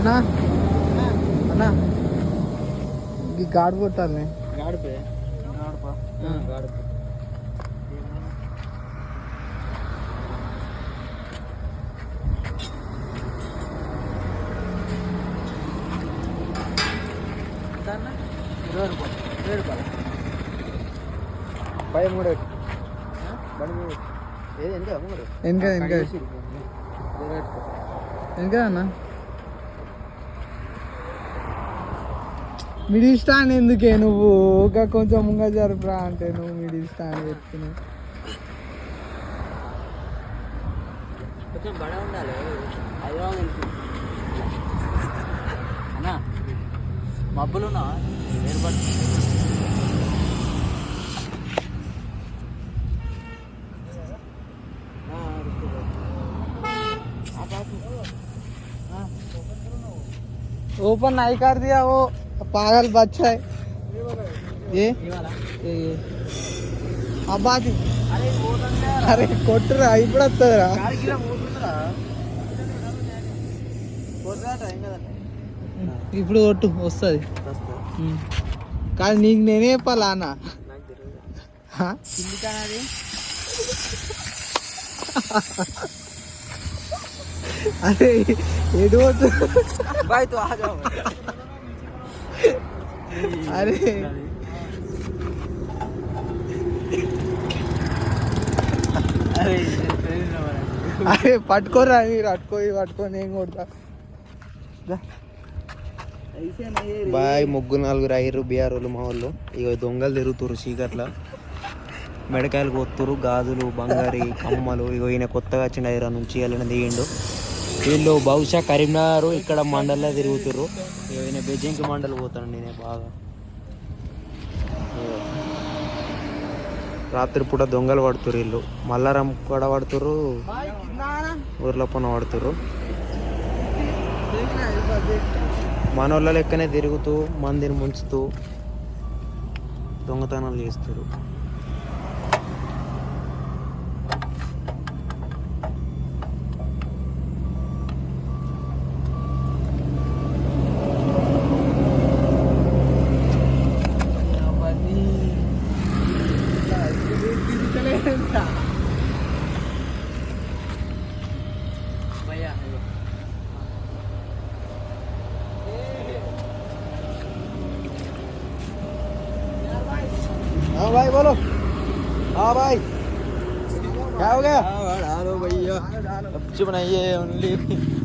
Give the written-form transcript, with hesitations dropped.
అన్నా అన్నా ఈ గాడి కొట్టాలి గాడిపే గాడిపే ₹20 13 ఏది ఎంత అమ్ముడు ఇంకా అన్న మిడిల్ స్టాండ్ ఎందుకే నువ్వు ఇంకా కొంచెం ముంగ జరుపురా అంటే నువ్వు మిడిల్ స్టాండ్ పెట్టుకుని కొంచెం బడ ఉండాలి అయ్యో అన్నా మబ్బులున్నా ఏర్పడు ओपन नहीं कर दिया वो पागल बच्चा है ये अब बात अरे కొట్టురా ఇప్పుడు వస్తుందిరా ఇప్పుడు కొట్టు వస్తుంది కానీ నీకు నేనే చెప్పాలా అన్న अरे एडो तो भाई तो आ जाओ अरे अरे పట్టుకోరా మీరు పట్టుకొని నేను కొడతా బాయ్ ముగ్గురు నలుగురు అయ్యారు బీఆర్ఓలు మా వాళ్ళు ఇక దొంగలు తిరుగుతురు చీకట్ల మెడకాయలు కొత్తురు గాజులు బంగారి కమ్మలు ఇగో ఈయన కొత్తగా వచ్చిన హైదరాబాద్ నుంచి వెళ్ళిన దిగిండు వీళ్ళు బహుశా కరీంనగర్ ఇక్కడ మండల్లో తిరుగుతుర్రు ఈయన బెజ్జింకి మండల్ పోతాను నేనే బాగా రాత్రి పూట దొంగలు పడుతురు వీళ్ళు మల్లారం కూడా పడుతురు ఊర్లో పన పడుతురు మనోళ్ళ లెక్కనే తిరుగుతూ మందిని ముంచుతూ దొంగతనాలు చేస్తారు हाँ भाई बोलो हाँ भाई क्या हो गया डालो भैया सब्जी बनाइए ओनली